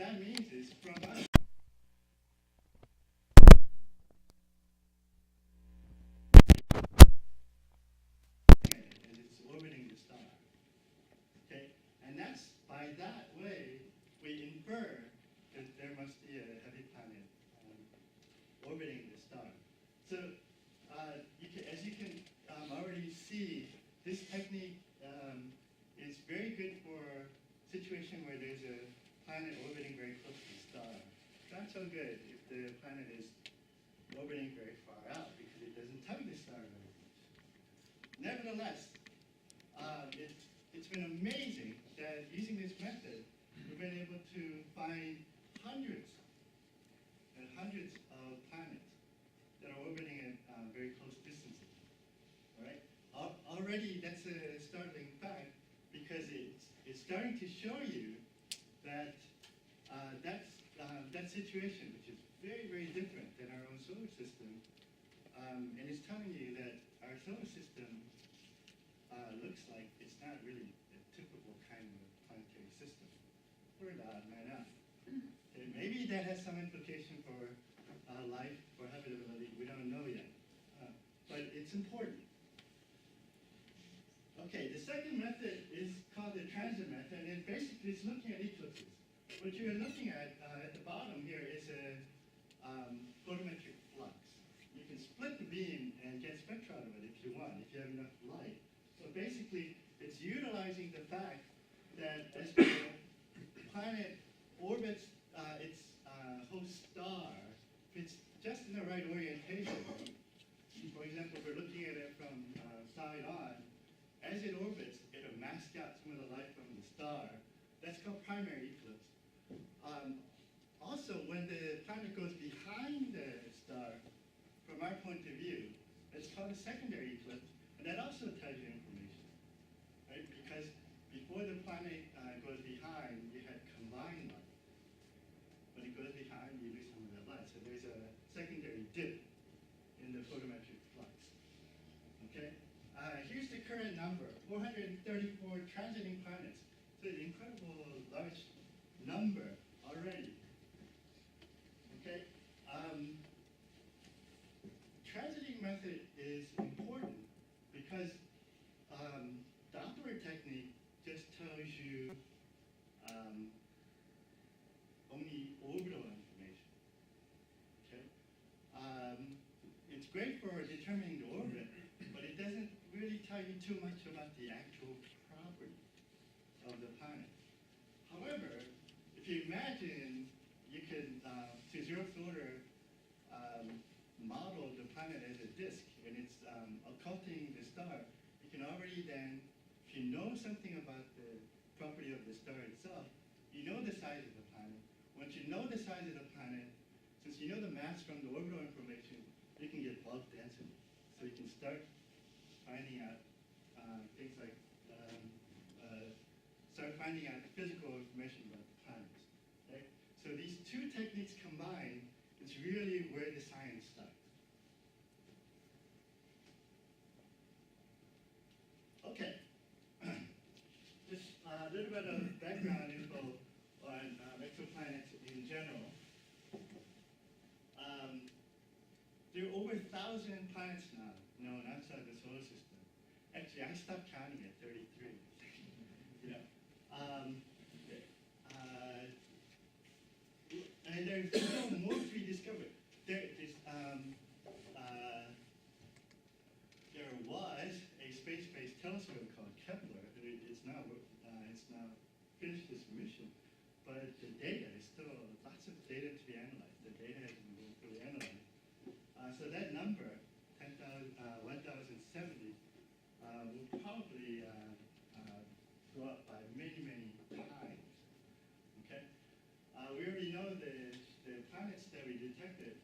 that means is from us, and it's orbiting the star. Okay, and that's by that way we infer that there must be a heavy planet orbiting the star. So as you can already see, this technique is very good for a situation where there's a planet orbiting very close to the star. Not so good if the planet is orbiting very far out because it doesn't tug the star very much. Nevertheless, it's been amazing that using this method, we've been able to find hundreds and hundreds of planets that are orbiting at very close distances. All right? Already, that's a startling fact because it's starting to show you that that situation, which is very, very different than our own solar system, and it's telling you that our solar system looks like it's not really a typical kind of planetary system. We're the odd man out. Okay, maybe that has some implication for life, for habitability. We don't know yet, but it's important. Okay, the second method is called the transit method, and basically it's looking at eclipses. What you're looking at the bottom here is a photometric flux. You can split the beam and get spectra out of it if you want, if you have enough light. So basically, it's utilizing the fact that as the planet orbits its host star, if it's just in the right orientation, for example, we're looking at it from side on, as it orbits, it'll mask out some of the light from the star. That's called primary eclipse. Also, when the planet goes behind the star, from our point of view, it's called a secondary eclipse, and that also tells you information, right? Because before the planet goes behind, you had combined light. When it goes behind, you lose some of that light. So there's a secondary dip in the photometric flux. Okay? Here's the current number, 434 transiting planets. So an incredible large number already. Okay? Transiting method is important because the Doppler technique just tells you only orbital information. Okay? It's great for determining the orbit, but it doesn't really tell you too much about the actual properties of the planet. However, if you imagine you could, to zeroth order, model the planet as a disk, and it's occulting the star, you can already then, if you know something about the property of the star itself, you know the size of the planet. Once you know the size of the planet, since you know the mass from the orbital information, you can get bulk density. So you can start finding out things like, physical information about the planets. Right? So these two techniques combined is really where the science starts. Okay, just a little bit of background info on exoplanets in general. There are over 1,000 planets now known outside the solar system. Actually, I stopped counting at 33. You know, and there's still more to be discovered. There was a space-based telescope called Kepler. It's now finished its mission, but the data is still lots of data to be analyzed. The data hasn't been fully analyzed. So that number, 1,070, will probably go up by many, many times. Okay, we already know the planets that we detected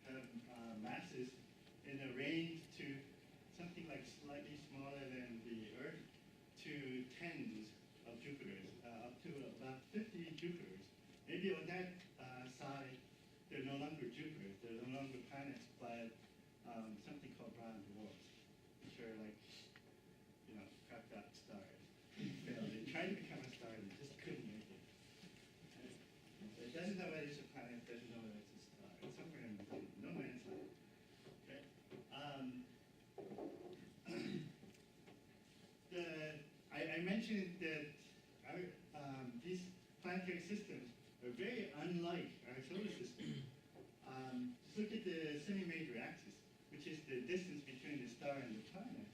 have masses in a range to something like slightly smaller than the Earth to tens of Jupiters, up to about 50 Jupiters. Maybe on that side, they're no longer Jupiters, they're no longer planets, but something called brown dwarfs, which are like, crapped out stars. They tried to become a star and just couldn't make it. mentioned that our, these planetary systems are very unlike our solar system. Just look at the semi-major axis, which is the distance between the star and the planet.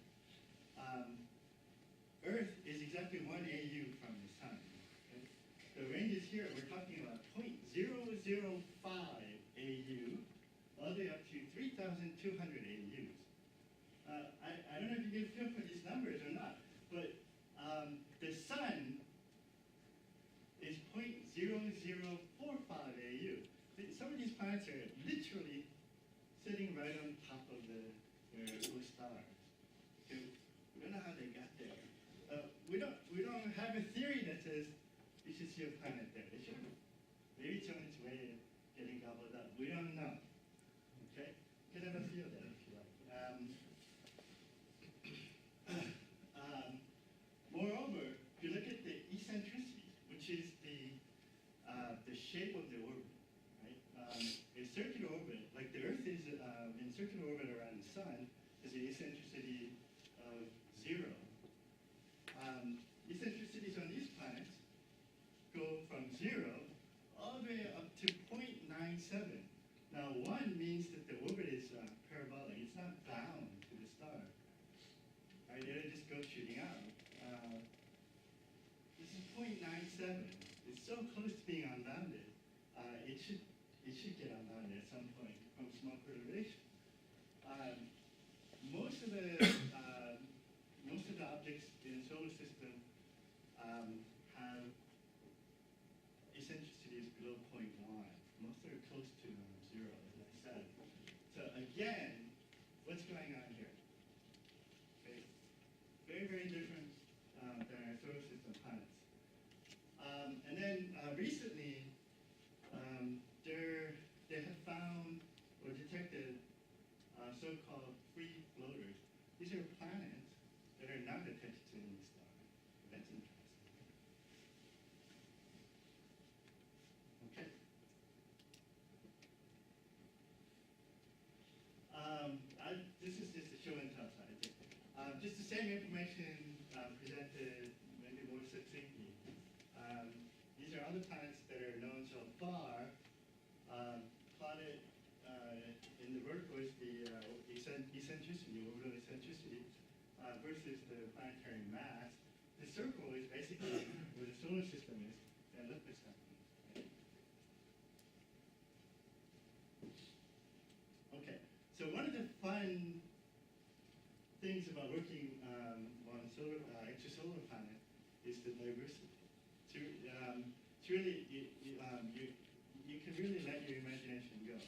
Earth is exactly 1 AU from the sun. Okay? The ranges here, we're talking about 0.005 AU, all the way up to 3,200 AUs. I don't know if you get a feel for these numbers or not, but the sun is 0.0045 AU. Some of these planets are literally sitting right on top of their stars. Okay? We don't know how they got there. We don't have a theory that says you should see a planet there. They should. Maybe it's on its way of getting gobbled up. We don't know. Okay? You can have a feel there if you like. Moreover, if you look at the eccentricity, which is the shape of the orbit, right? A circular orbit, like the Earth is in circular orbit around the sun, is the eccentricity of 0. Eccentricities on these planets go from 0 all the way up to 0.97. Now, 1 means that the orbit is parabolic. It's not bound to the star. Right? It'll just go shooting out. This is 0.97. It's so close to being unbounded. It should get unbounded at some point from small perturbation. Most of the objects in the solar system have eccentricities below 0.1. Most are close to 0, as I said. So again, what's going on here? Okay. Very, very different than our solar system planets. And then recently, they have found or detected so-called free floaters. These are planets that are not attached to any star. That's interesting. Okay. This is just a show and tell side. Just the same information presented maybe more succinctly. These are other planets that are known so far. Plotted in the vertical is the eccentricity, orbital eccentricity, versus the planetary mass. The circle is basically where the solar system is, and look what's happening. Okay, so one of the fun things about working on extrasolar planet is the diversity. It's really, you can really let your imagination go.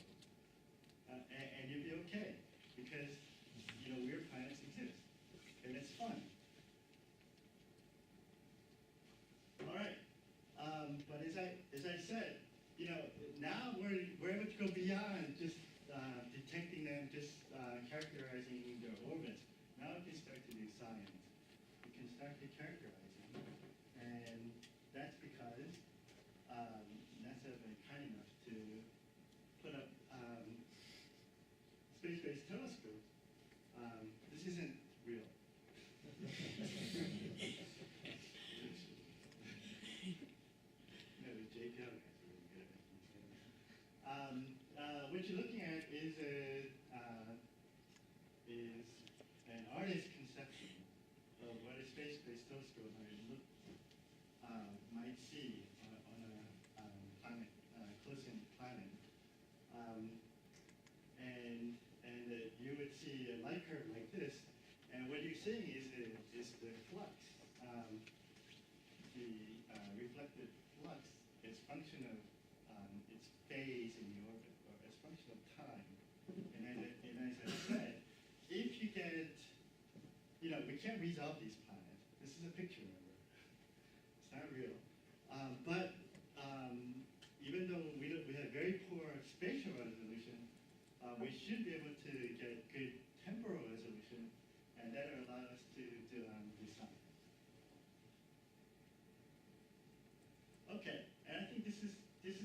And you'll be okay, because, weird planets exist, and it's fun. All right, but as I said, now we're able to go beyond just detecting them, just characterizing their orbits. Now we can start to do science. We can start to characterize them, and that's because NASA have been kind enough to put up space-based telescopes. This isn't real. No, the JPL guys are really good at making this. What you're looking at is an artist's conception of what a space-based telescope might see on a planet, close-in planet. And you would see a light curve like this, and what you're seeing is the flux. The reflected flux is function of its phase in the orbit, or as function of time. And as I said, if you get, we can't resolve these planets. This is a picture, remember? It's not real. But even though we have very poor spatial resolution, we should be able to get good temporal resolution, and that will allow us to do science. Okay, and I think this is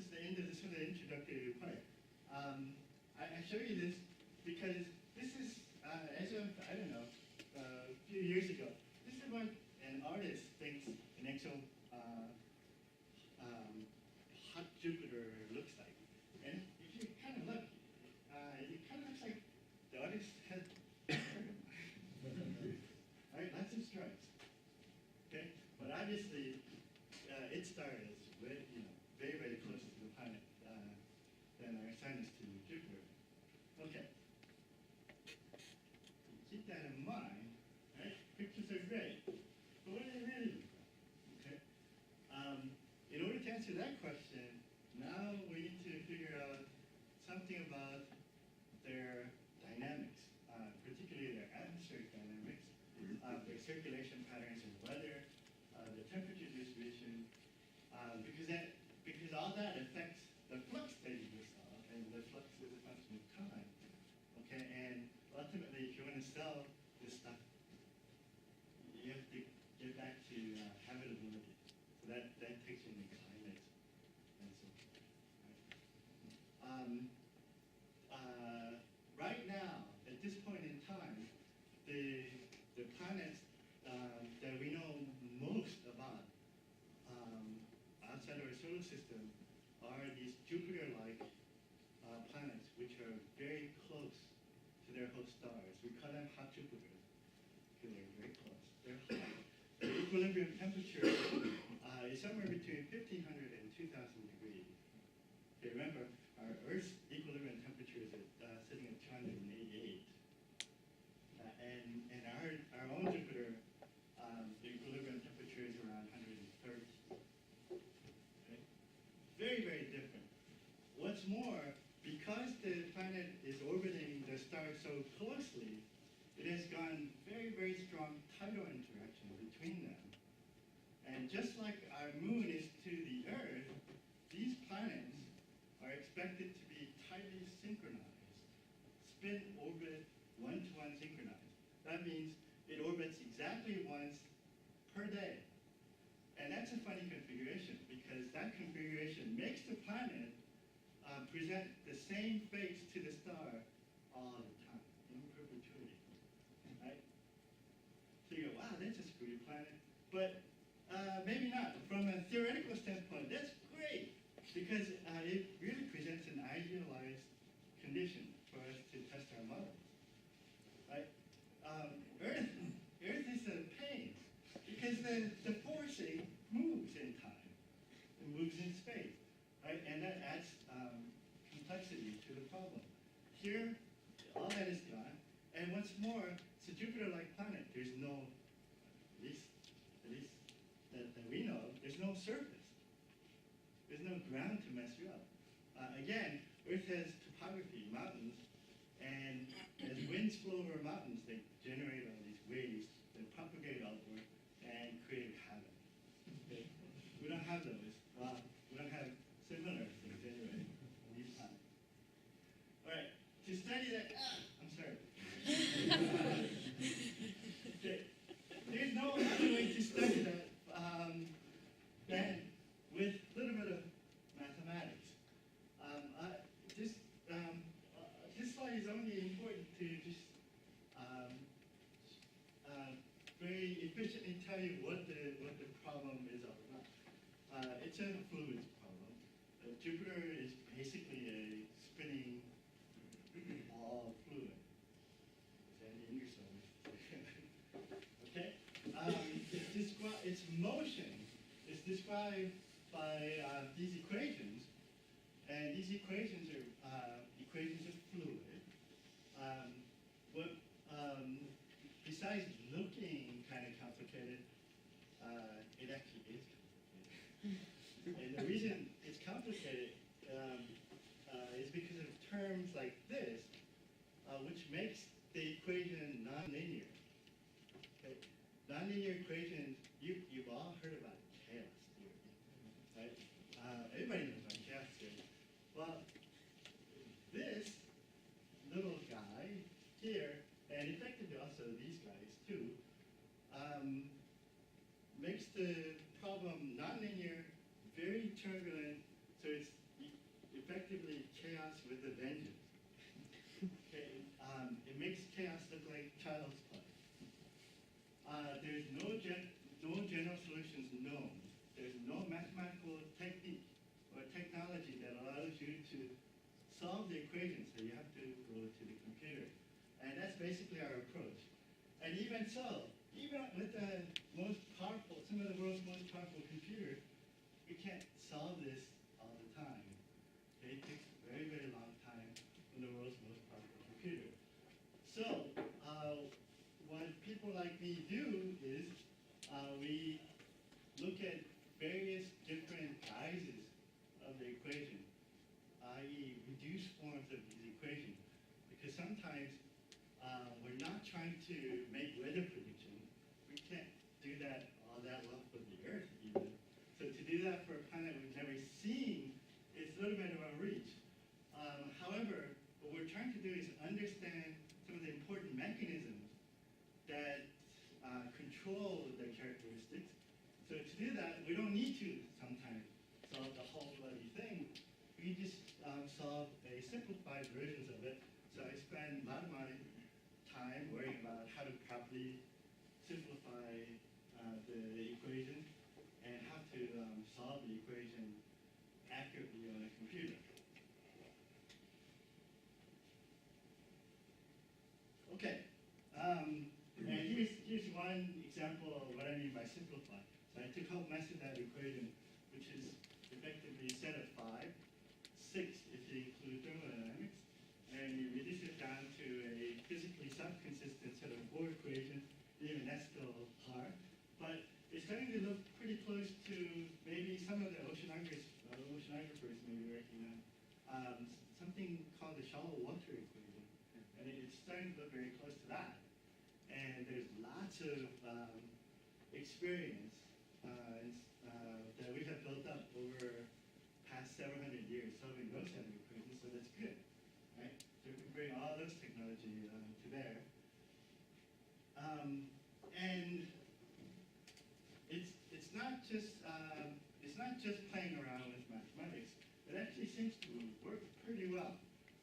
the end of the sort of introductory part. I show you this because this is, as of, I don't know, a few years ago, this is what an artist thinks its star is very, very, very close to the planet than our sun is to Jupiter. Okay. Keep that in mind, right? Pictures are great, but what do they really look like? Okay. In order to answer that question, now we need to figure out something about their dynamics, particularly their atmospheric dynamics, their circulation patterns and weather, the temperature distribution, because all that affects the flux that you just saw, and the flux is a function of time. Okay, and ultimately, if you want to sell this stuff, you have to get back to habitability. So that takes you into climate and so forth. Right? Right now, at this point in time, the planets that we know most about outside of our solar system are these Jupiter-like planets, which are very close to their host stars. We call them hot Jupiters because they're very close. They're hot. Their equilibrium temperature is somewhere between 1,500 and 2,000 degrees. Okay, remember, our Earth's equilibrium temperature is sitting at 288. And our own Jupiter, the equilibrium temperature is around 130. Okay? Very, very different. What's more, because the planet is orbiting the star so closely, it has gone very, very strong tidal interaction between them. And just like our moon is to the Earth, these planets are expected to be tightly synchronized, spin-orbit, one-to-one synchronized. That means it orbits exactly once per day. And that's a funny configuration, because that configuration makes the planet present the same face to the star all the time, in perpetuity. Right? So you go, wow, that's a screwy planet. But maybe not. From a theoretical standpoint, that's great, because it really presents an idealized condition for us to test our models. Right? Earth is a pain, because the forcing moves in time. It moves in space. Right? And that adds complexity to the problem. Here, all that is gone. And what's more, it's a Jupiter-like planet. There's no, at least that we know of, there's no surface. There's no ground to mess you up. Again, Earth has topography, mountains, and as winds flow over mountains, they generate all these waves that propagate outward and create havoc. Okay? We don't have those. We don't have similar things anyway on these planets. All right, to study that, I'm sorry. Okay. There's no other way to study that than with a little bit of mathematics. This slide is only important to just very efficiently tell you what the problem is all about. It's a fluids problem. Jupiter is basically a spinning ball of fluid. Is that in your solar? Okay? Its motion is described by these equations, and these equations are equations of fluid. Besides looking kind of complicated, it actually is complicated. And the reason it's complicated is because of terms like this, which makes the equation nonlinear. Okay? Nonlinear equations, you've all heard about chaos theory, right? Everybody knows about chaos theory. Well, this little guy here, and effectively also these guys too, makes the problem nonlinear, very turbulent, so it's effectively chaos with a vengeance. Okay? It makes chaos look like child's play. There's no general solutions known. There's no mathematical technique or technology that allows you to solve the equations, so you have to go to the computer. And that's basically our approach. And even so, even with the most powerful, some of the world's most powerful computers, can't solve this all the time. Okay? It takes a very, very long time on the world's most powerful computer. So, what people like me do is we look at various different guises of the equation, i.e. reduced forms of these equations. Because sometimes we're not trying to make weather predictions. We can't do that all that well for the Earth even. So to do that for a planet we've never seen is a little bit of a reach. However, what we're trying to do is understand some of the important mechanisms that control their characteristics. So to do that, we don't need to sometimes solve the whole bloody thing. We just solve a simplified versions of it. So I spend a lot of my time worrying about how to properly simplify the equation and how to solve the equation accurately on a computer. Okay, and here's one example of what I mean by simplify. So I took out most of that equation, which is effectively a set of 5, 6 if you include thermodynamics, and you reduce it down to a physically self-consistent set of 4 equations. Even that's still hard, but it's starting to look pretty close to maybe some of the oceanographers may be working on something called the shallow water equation, and it's starting to look very close to that. And there's lots of experience that we have built up over past several hundred years solving those kind of equations, so that's good, right? So we can bring all those technology to bear. And it's not just playing around with mathematics. It actually seems to work pretty well.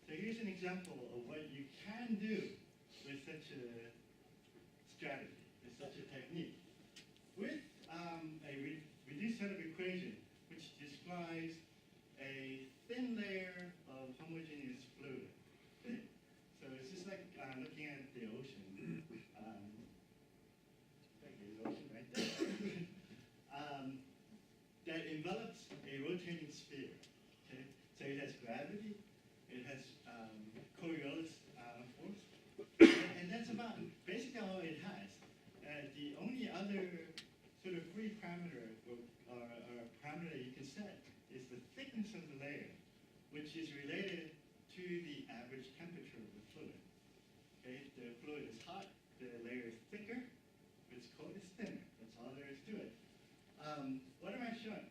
So here's an example of what you can do with such a strategy, with such a technique. With a reduced set of equations, which describes a thin layer of homogeneous fluid. Okay? So it's just like looking at the ocean. Right there. That envelops a rotating sphere. Okay? So it has gravity, it has Coriolis force, and that's about basically all it has. The only other sort of free parameter or parameter you can set is the thickness of the layer, which is related to the average temperature of the fluid. Okay? The fluid is hot, the layer is thicker. If it's cold, it's thinner. That's all there is to it. What am I showing?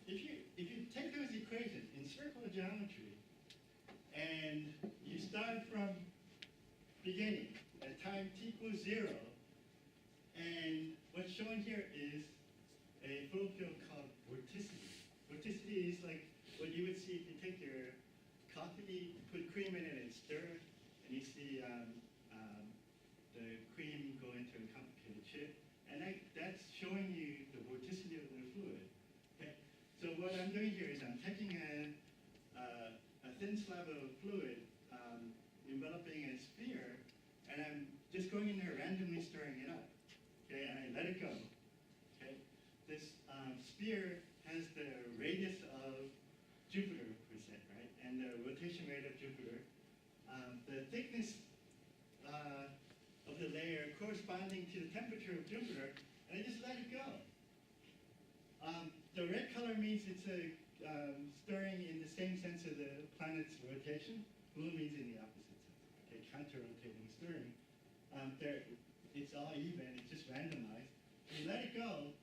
If you take those equations in circular geometry and you start from beginning at time t equals 0, and what's shown here is a fluid field called vorticity. Vorticity is like what you would see if you take your coffee, put cream in it and stir it, and you see the cream go into a complicated chip. And that's showing you the vorticity of the fluid. Okay? So what I'm doing here is I'm taking a thin slab of fluid, enveloping a sphere, and I'm just going in there randomly stirring it up. Okay, and I let it go. Okay, this sphere has the radius of Jupiter percent, right, and the rotation rate of Jupiter. The thickness of the layer corresponding to the temperature of Jupiter, and I just let it go. The red color means it's a stirring in the same sense of the planet's rotation. Blue means in the opposite sense. Okay, counter-rotating stirring. It's all even, it's just randomized. You let it go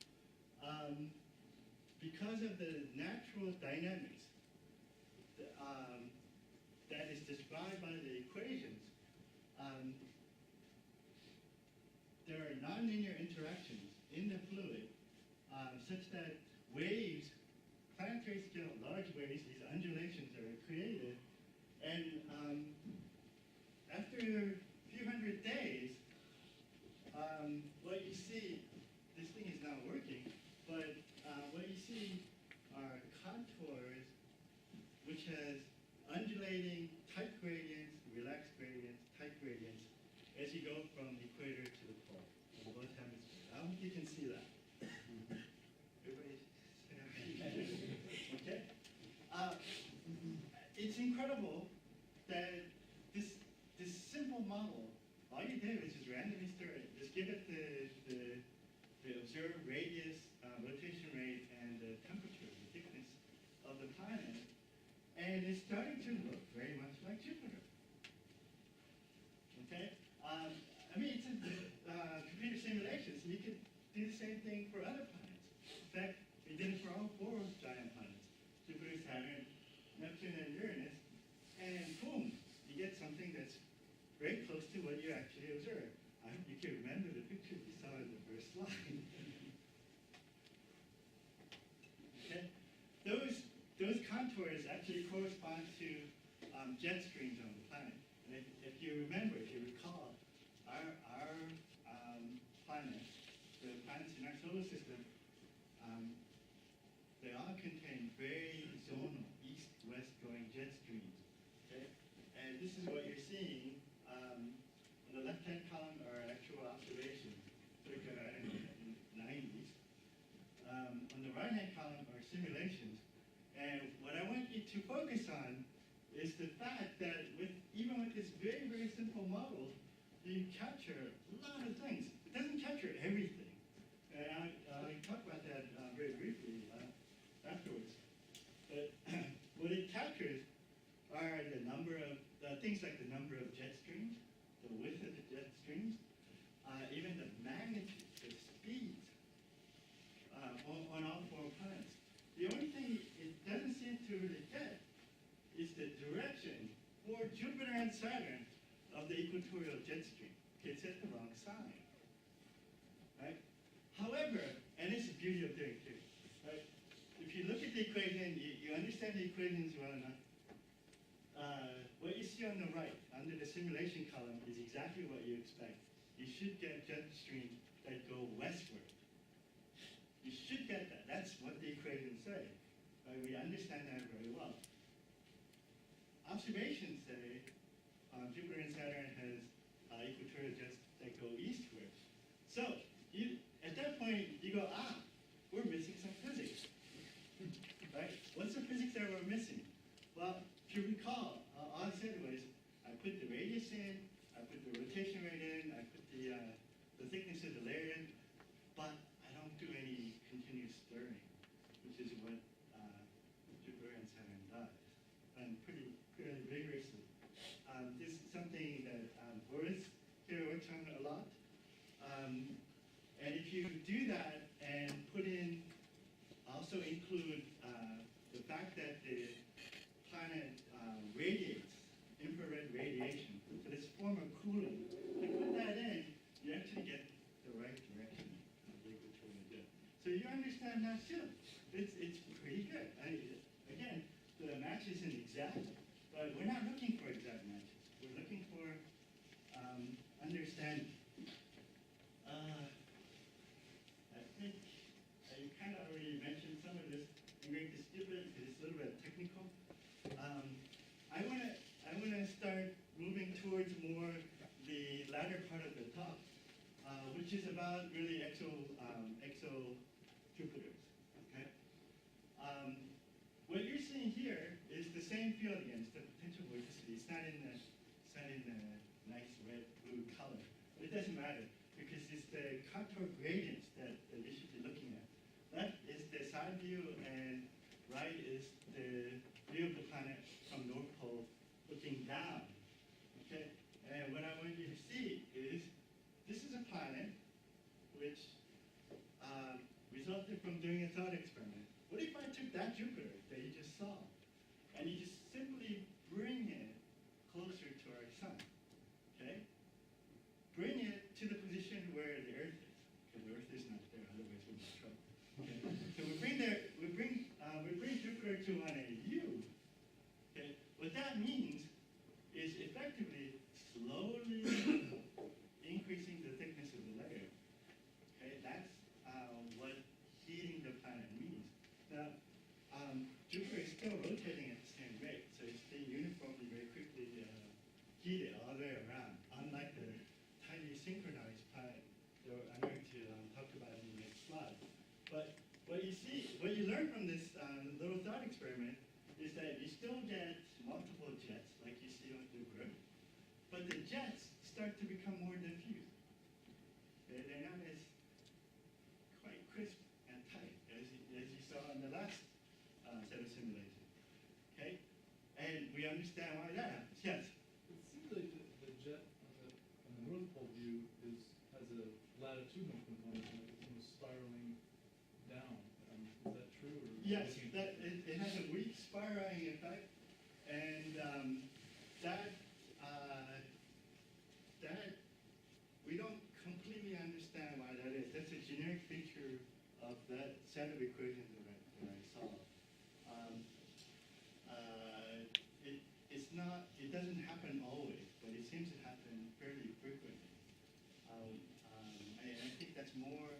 because of the natural dynamics that is described by the equations. There are nonlinear interactions in the fluid such that waves, planetary scale large waves, these undulations are created, and after a few hundred days, what you see, this thing is not working, but what you see are contours which has undulating type gradients, relaxed gradients, type gradients, as you go from the equator to the pole in both hemispheres. I hope you can see that. Everybody, incredible that this simple model, all you did was just randomly stir it, just give it the observed radius, rotation rate, and the temperature, the thickness of the planet, and it's starting to look very much like Jupiter. Okay? I mean, it's a computer simulations, and you could do the same thing for other planets. In fact, we did it for all 4 giant planets, Jupiter, Saturn, Neptune, and Uranus, and boom, you get something that's very close to what you actually observed. I hope you can remember the picture we saw in the first slide. Okay? Those contours actually correspond to jet streams on the planet. And if you remember, if you recall, our planet, the planets in our solar system, they all contain very zonal, east-west going jet streams. Okay? And this is what you're seeing. On the left-hand column are actual observations, took in the 90s. On the right-hand column are simulations. And what I want you to focus on is the fact that even with this very, very simple model, you capture a lot of things. It doesn't capture everything. And I'll talk about that very briefly afterwards. But what it captures are the number of things like the number of jet streams, the width of the jet streams, even the magnitude, the speeds on all 4 planets. The only thing it doesn't seem to really get is the direction for Jupiter and Saturn of the equatorial jet stream. Okay, it's at the wrong side. Right? However, and this is the beauty of doing too, right? If you look at the equation, you understand the equations well enough. What you see on the right, under the simulation column, is exactly what you expect. You should get jet streams that go westward. You should get that. That's what the equations say. Right? We understand that very well. Observations say Jupiter and Saturn has equatorial jets that go eastward. So, at that point, you go, we're missing some physics. Right? What's the physics that we're missing? Well, if you recall, all I said was, I put the radius in, I put the rotation rate in, I put the thickness of the layer in, but I don't do any continuous stirring, which is what Jupiter and Saturn does, and pretty vigorously. This is something that Boris here works on a lot. And if you do that and also include the fact that the planet radiates infrared radiation, so this form of cooling, if you put that in, you actually get the right direction of the equatorial jet. So you understand that too. It's pretty good. Again, the match isn't exact, but we're not looking for exact matches. We're looking for understanding. I think you kind of already mentioned some of this. I'm going to skip it because it's a little bit technical. I want to start moving towards more the latter part of the talk, which is about really exo Jupiters. Okay. What you're seeing here is the same field again. It's the potential vorticity. It's not in the nice red blue color. But it doesn't matter because it's the contour gradients that you should be looking at. Left is the side view, and right is the view of the planet from North Pole looking down. Okay? And what I want you to see is this is a planet which resulted from doing a thought experiment. What if I took that Jupiter that you just saw and you just simply bring it closer to our sun? Okay? Bring it to the position where the Earth is, because the Earth is not there, otherwise we'd be in trouble. Okay? So we bring Jupiter to on a U. Okay? What that means is effectively slowly increasing the thickness of the layer. Okay? That's what heating the planet means. Now, Jupiter is still rotating at the same rate, so it's being uniformly very quickly heated all the way around, unlike the tiny synchronized planet that I'm going to talk about in the next slide. But what you learn from this little thought experiment is that you still get multiple jets, like you see on Jupiter, but the jets start to become more diffuse. They're not as quite crisp and tight as you saw in the last set of simulations. Okay? And we understand why that happens. Yes? It seems like the jet on the North Pole view has a latitudinal component, like it's almost spiraling down. Is that true? Or Yes, it has a weak spiraling effect, and that we don't completely understand why that is. That's a generic feature of that set of equations that I saw. It doesn't happen always, but it seems to happen fairly frequently. I think that's more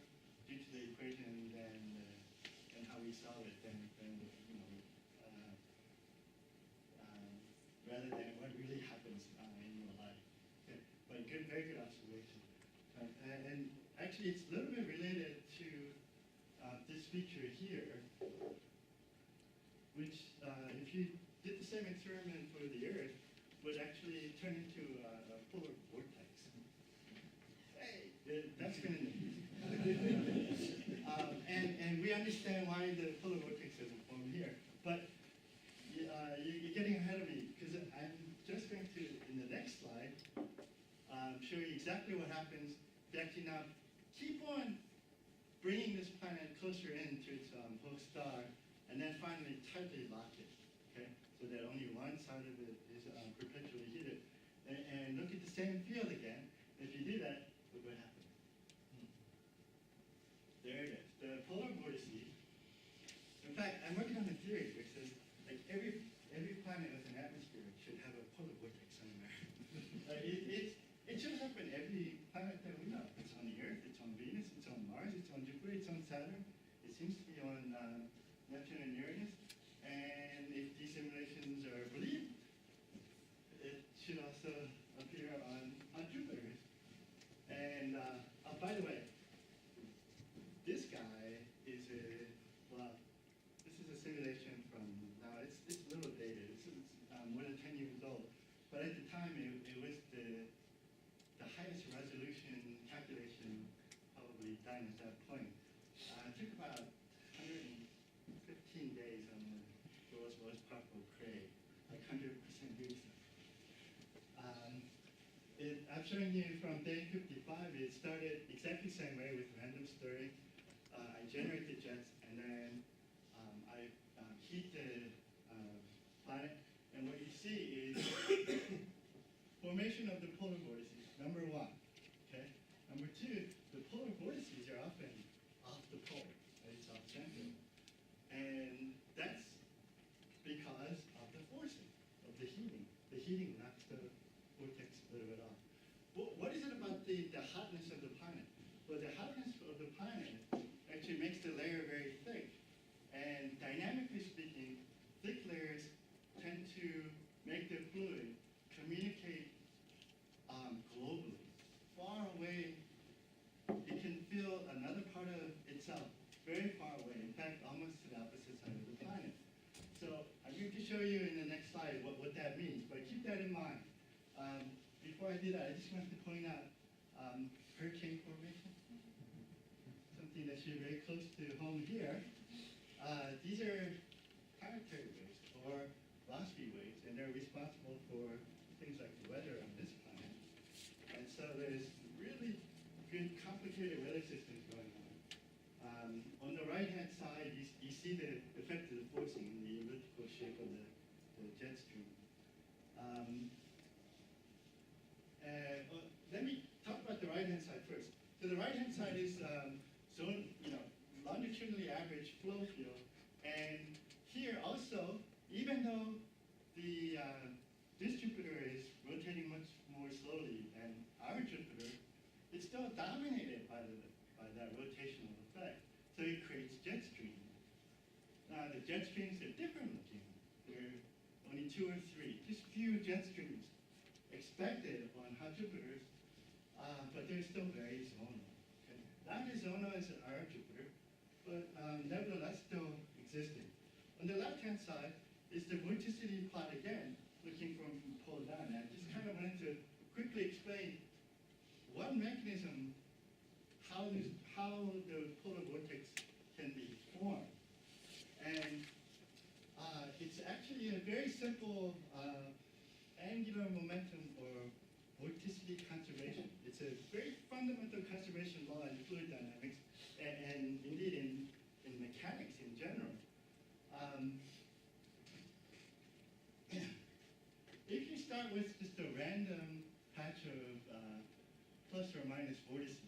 due to the equation than how we solve it, rather than what really happens in real life. Okay. But good, very good observation. And actually, it's a little bit related to this feature here, which if you did the same experiment for the Earth, would actually turn into a polar vortex. Hey, that's kind of neat. And we understand why the polar vortex doesn't form here. But you're getting ahead of me, because I'm just going to, in the next slide, show you exactly what happens if you actually now keep on bringing this planet closer into its host star, and then finally tightly lock it, okay? So that only one side of it is perpetually heated. And look at the same field again. If you do that, look what happens. There it is, the polar vortices. In fact, I'm working on a theory which says, like, every planet with an atmosphere should have a polar vortex somewhere. It shows up in every planet that we know. It's on the Earth, it's on Venus, it's on Mars, it's on Jupiter, it's on Saturn. It seems to be on Neptune and Uranus. And if these simulations are believed, it should also appear on Jupiter. And by the way, this guy is this is a simulation from, now it's a little dated, it's more than 10 years old, but at the time it was the highest resolution calculation probably done at that point. It took about 115 days on the world's most powerful Cray, like 100% reason. I'm showing you from day 55, it started exactly the same way with random stirring. I generate the jets, and then I heat the planet, and what you see is formation of the polar vortices, number one, okay? Number two, the polar vortices are often off the pole, right? It's off center. And that's because of the forcing of the heating. The heating knocks the vortex a little bit off. What is it about the hotness of the planet? Well, the hotness of the planet actually makes the layer very thick. And dynamically speaking, thick layers tend to make the fluid communicate globally. Far away, it can feel another part of itself very far away. In fact, almost to the opposite side of the planet. So I'm going to show you in the next slide what that means, but keep that in mind. Before I do that, I just wanted to point out hurricane formation, something that should be very close to home here. These are planetary waves, or Rossby waves, and they're responsible for things like the weather on this planet. And so there's really good, complicated weather systems going on. On the right-hand side, you see the effect of the forcing in the elliptical shape of the jet stream. Let me talk about the right-hand side first. So the right-hand side is longitudinally average flow field, and here also, even though this Jupiter is rotating much more slowly than our Jupiter, it's still dominated by that rotational effect. So it creates jet streams. Now the jet streams are different looking. There are only 2 or 3, just few jet streams expected on hot Jupiters, but they're still very zonal. Okay? Not as zonal as our Jupiter, but nevertheless still existing. On the left-hand side is the vorticity plot again, looking from pole down. And I just kind of wanted to quickly explain one mechanism, how the polar vortex can be formed. And it's actually a very simple angular momentum or vorticity conservation. It's a very fundamental conservation law in fluid dynamics and indeed in mechanics in general. If you start with just a random patch of plus or minus vortices,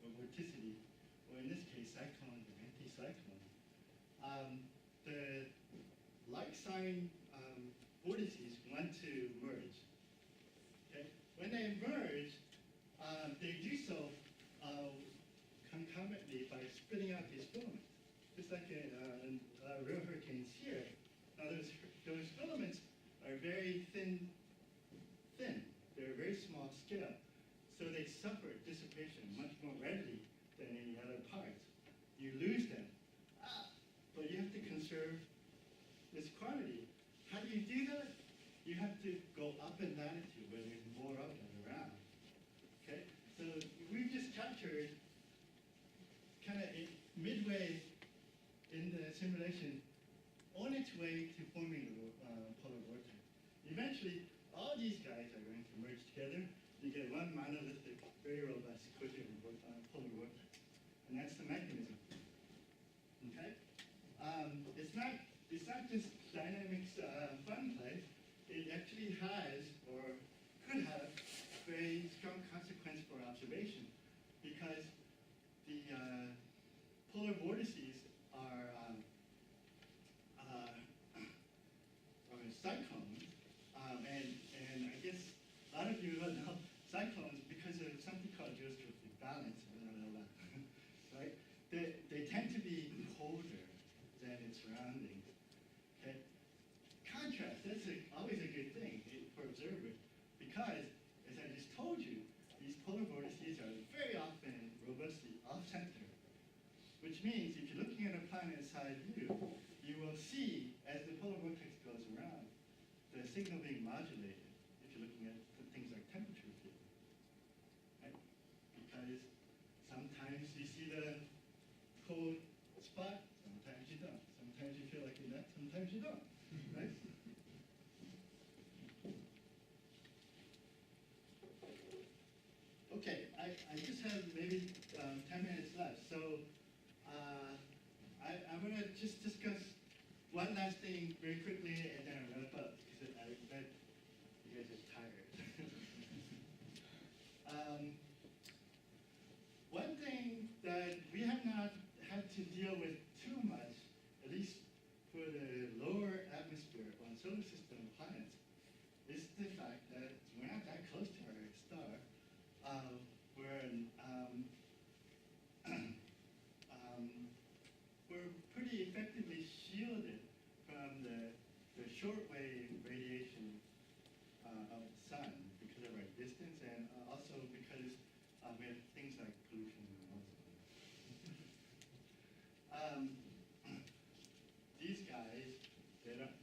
or vorticity, or in this case cyclones or anticyclones, the like sign vortices want to merge. Okay? When they merge, they do so concomitantly by spitting out these filaments, just like real hurricanes here. Now those filaments are very thin. They're very small scale, so they suffer dissipation much more readily than any other parts. You lose them, but you have to conserve this quantity. How do you do that? You have to go up in latitude where there's more of them around. Okay, so we've just captured kind of midway in the simulation on its way to forming the polar vortex. Eventually, all these guys are going to merge together. You get one monolithic, very robust equilibrium polar vortex, and that's the mechanism. Okay, it's not just dynamics fun play. It actually has or could have very strong consequence for observation, because the polar vortices are cyclones, and I guess a lot of you will know cyclones because of something called geostrophic balance, right? They tend to be colder than its surroundings. Okay. Contrast, that's always a good thing for observers, because, as I just told you, these polar vortices are very often robustly off-center, which means if you're looking at a planet-side view, you will see, as the polar vortex goes around, the signal being modulated if you're looking at things like temperature field, right? Because sometimes you see the cold spot, sometimes you don't. Sometimes you feel like you're that, sometimes you don't, right? Okay, I just have maybe 10 minutes left, so I'm going to just discuss one last thing very quickly and then I'll wrap up, because I bet you guys are tired. One thing that we have not had to deal with too much, at least for the lower atmosphere on solar system planets, is the fact that we're not that close to our star. We're pretty effectively shielded from the shortwave radiation of the sun because of our distance, and also because we have things like pollution and all sorts of these guys, they're not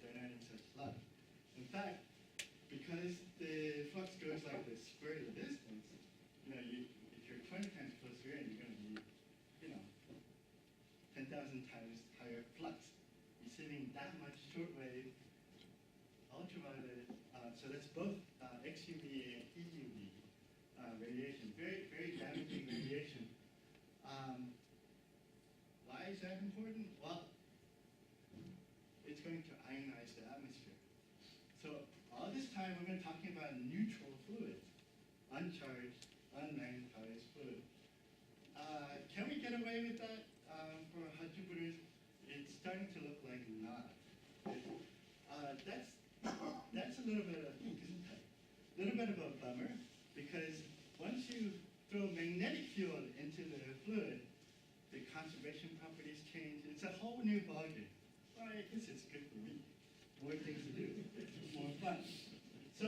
in such luck. In fact, because the flux goes like the square of the distance, if you're 20 times closer in, you're going to be, 10,000 times higher flux, receiving that much shortwave, ultraviolet, so that's both XUV and EUV radiation, very, very damaging radiation. Why is that important? Well, it's going to ionize the atmosphere. So all this time we've been talking about neutral fluids, uncharged, unmagnetized fluid. Can we get away with that for hot Jupiters? It's starting to look like not. That's a little bit of a bummer, because once you throw magnetic field into the fluid, the conservation properties change. It's a whole new ballgame. Well, I guess it's good for me. More things to do, more fun. So,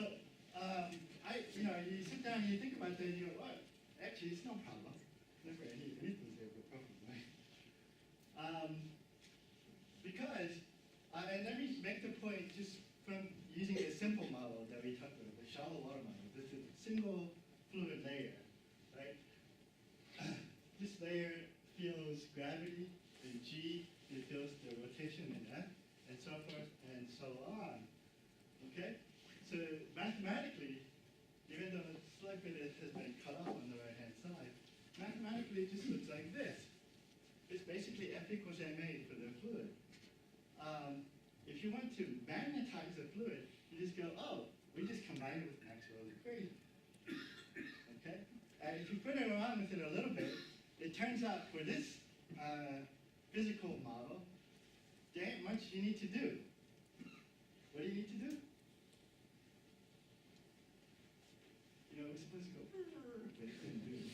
you sit down and you think about that, and you go, well, actually, it's no problem. Never anything's ever a problem, right? Because, and let me make the point just from using a simple model that we talked about, the shallow water model. This is a single fluid layer, right? This layer feels gravity in G, it feels the rotation in F, and so forth and so on. Okay? So mathematically, even though the slug bit has been cut off on the right-hand side, mathematically it just looks like this. It's basically F equals ma for the fluid. If you want to magnetize the fluid, you just go, oh, we just combine it with Maxwell's equation. Okay? And if you put it around with it a little bit, it turns out for this physical model, there ain't much you need to do. What do you need to do? You know, we're supposed to go, but it didn't do it.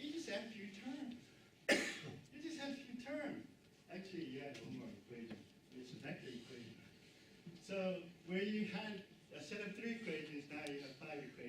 You just have a few terms. You just have a few terms. Actually, you had one more equation. It's a vector equation. So where you had a set of 3 equations, now you have 5 equations.